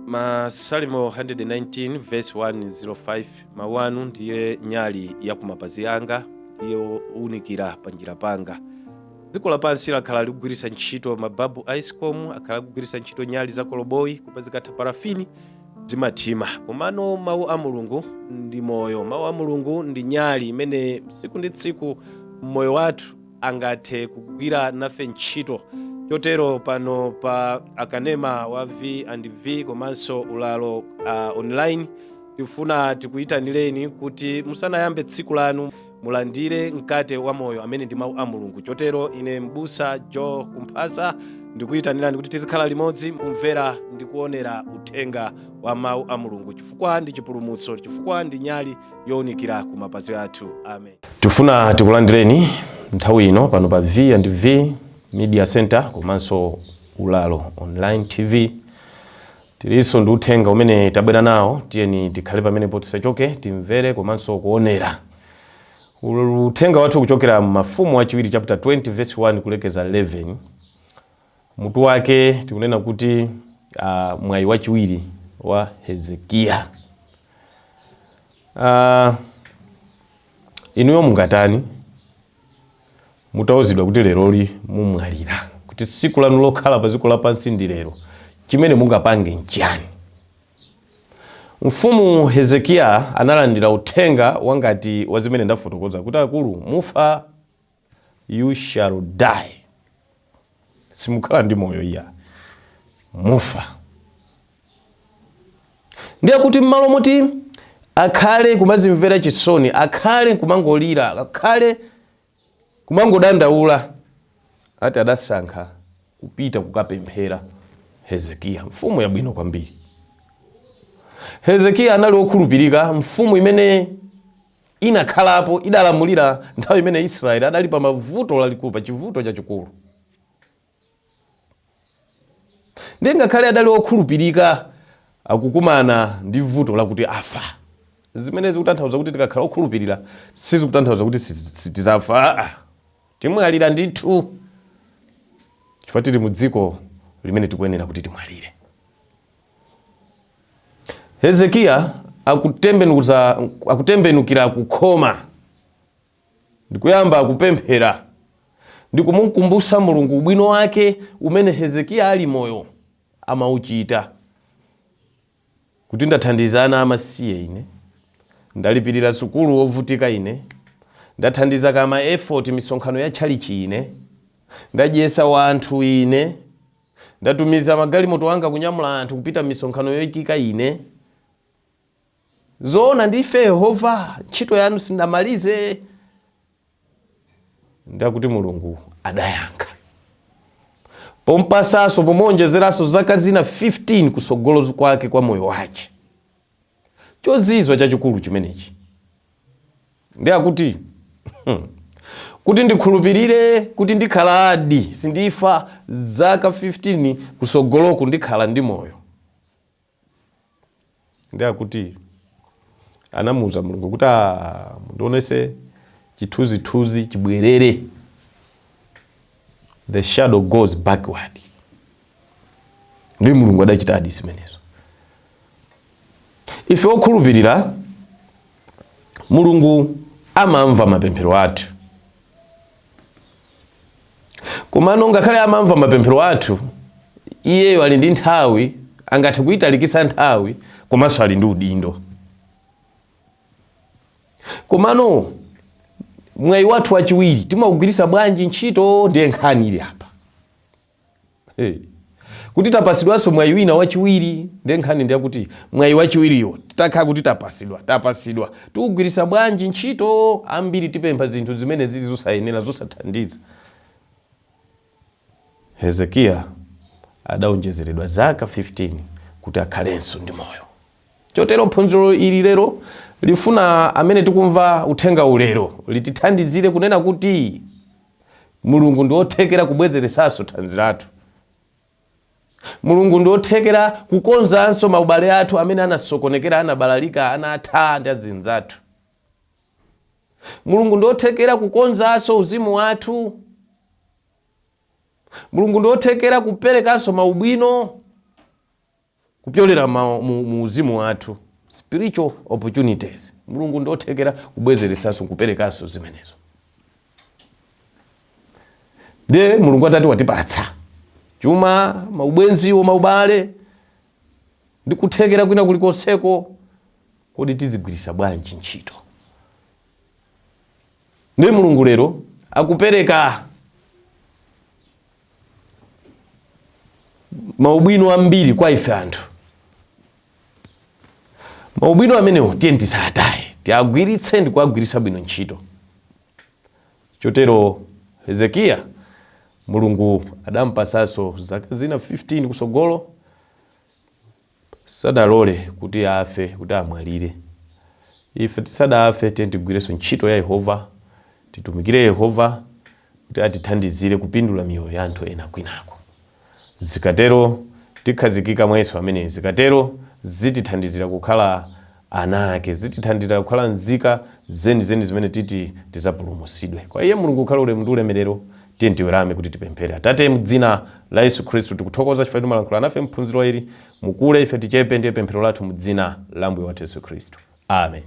Masalimo 119 verse 105 mawanu ndiye nyali ya kumapazi yanga, ndiye unikira panjira panga. Dziko lapansi lakhala likugwiritsa ntchito mababu icecom, akhala likugwiritsa ntchito nyali za koloboyi kupezekatha parafini zimathima. Komano mawu a Mulungu ndi moyo, mawu a Mulungu ndi nyali imene tsiku ndi tsiku moyo wathu angathe kugwira nafe ntchito. Chotero pano pa akanema wa V&V komanso ulalo online tifuna tikuyitanireni kuti musanayambe tsiku lanu mulandire mkate wa moyo amene ndi mawu a Mulungu. Chotero ine Mbusa Joe Kumphasa ndikuyitanirani kuti tizikhala limodzi kumvera ndi kuonera uthenga wa mawu a Mulungu, chifukwa ndi chipulumutso, chifukwa ndi nyali yowunikira ku mapazi athu. Amen. Tifuna tikulandireni nthawi ino pano pa V&V Media Center komanso ulalo online TV. Tiliso ndi uthenga umene tabwera nawo, tiyeni tikhale pamenepo tisachoke timvere komanso kuonera. Uthenga wathu kuchokera Mafumu achiwiri chapter 20 verse 1 kulekeza 11. Mutu wake tikunena kuti mwayi wachiwiri wa Hezekiya. Inuyo mungatani mutauzidwa kuti leroli mumwalira, kuti siku lanu lokhala pa dziko lapansi ndi lero, chimene mungapange nchiyani? Mfumu Hezekiya analandira uthenga wangati wa zimene ndafotokoza kuti akulu mufa, you shall die. Simukhala ndi moyo iya, mufa. Ndiye kuti mmalo moti akhale kumazimvera chisoni, akhale kumangolira, akhale kumangodandaula, ati adasankha kupita kukapemphera Hezekiya, mfumu yabwino kwambiri. Hezekiya anali okhulupirika, mfumu imene inakhalapo idalamulira nthawi imene Israeli adali pa mavuto lalikulu, pa chivuto chachikulu. Ndiye ngakhale adali okhulupirika akukumana ndi vuto lakuti afa. Zimene zikutanthauza kuti tikakhala okhulupirira sizikutanthauza kuti sitizafa. Timwalira ndithu, chifukwa tili mu dziko limene kuti timwalire. Hezekiya akutembenukira kukhoma, ndikuyamba akupemphera, ndikumukumbusa Mulungu ubwino wake umene Hezekiya ali moyo amauchita. Kuti ndathandizana amasiye ine, ndalipirira sukulu ovutika ine, ndathandiza kama effort misonkhano ya chalichi ine, ndadyesa wanthu ine, ndatumiza magalimoto anga kunyamula anthu kupita misonkhano yoikika ine. Zoona ndife Yehova, ntchito yanu sindamalize. Ndakuti Mulungu adayankha. Pompasaso pomonjezeraso zaka zina 15 kusogolo kwake kwa moyo wake. Chozizwa chachikulu chimenechi. Ndiye kuti kuti ndikhulupirire kuti ndikhala adi sindifa zaka 15 kusogoloku ndikhala ndi moyo. Ndiye kuti anamuza Mulungu kuti mundionese chithunzithunzi chibwerere. The shadow goes backward. Ndiye Mulungu adachita adi zimenezo. Ife okhulupirira Mulungu amamva mapemphero athu. Komano ngakhale amamva mapemphero athu, iyeyo ali ndi nthawi, angathe kuyitalikisa nthawi, komanso ali ndi udindo. Komano mwayi wathu wachiwiri timawugwiritsa bwanji ntchito? Ndiye nkhani ili apa. Kuti tapasidwanso mwayi wina wachiwiri, ndiye nkhani ndiye kuti mwayi wachiwiriyo titakhala kuti tapasidwa tiwugwiritsa bwanji ntchito? Ambiri tipempha zinthu zimene zili zosayenera, zosathandiza. Hezekiya adaonjezeredwa zaka 15 kuti akhalenso ndi moyo. Chotero phunziro ili lero lifuna amene tikumva uthenga ulero litithandizire kunena kuti Mulungu ndi othekera kubwezeresanso thanzi lathu. Mulungu ndi othekera kukonzanso maubale athu amene anasokonekera, anabalalika, anatha ndi azinzathu. Mulungu ndi othekera kukonzanso uzimu wathu. Mulungu ndi othekera kuperekanso maubwino. kupyolera mu uzimu wathu, spiritual opportunities. Mulungu ndothekera kubwezeresanso kuperekanso zimenezo. De Mulungu atati watipatsa chuma, maubwenziwo, maubale ndi kuthekera kwina kulikonseko, kodi tizigwirisa bwanji ntchito? Ndi Mulungu lero akupereka maubwino ambiri kwa ife anthu. Maubwino amenewo tiye tisataye, tiagwiritse ndi kuagwirisa bwino ntchito. Chotero Hezekiya Mulungu adampasanso zaka zina 15 kusogolo, sadalole kuti afe, kuti amwalire. Ife tisadafe tiye tigwireso ntchito ya Yehova, titumikire Yehova kuti atithandizire kupindula miyoyo ya anthu ena kwinako. Zikatero tikhazikika mwa Yesu amene, zikatero zitithandizira kukhala ana ake, zitithandizira kukhala nzika zenizeni zimene titi tizapulumutsidwe. Kwa iye Mulungu kukhala ulemu ndi ulemerero, tiye tiwerame kuti tipemphere. Atate m'dzina la Yesu Khristu tikuthokoza chifukwa malankhula nafe mphunziro ili, mukule ife tichepe ndiye pemphero lathu m'dzina la Mbuye wathu Yesu Khristu. Amen.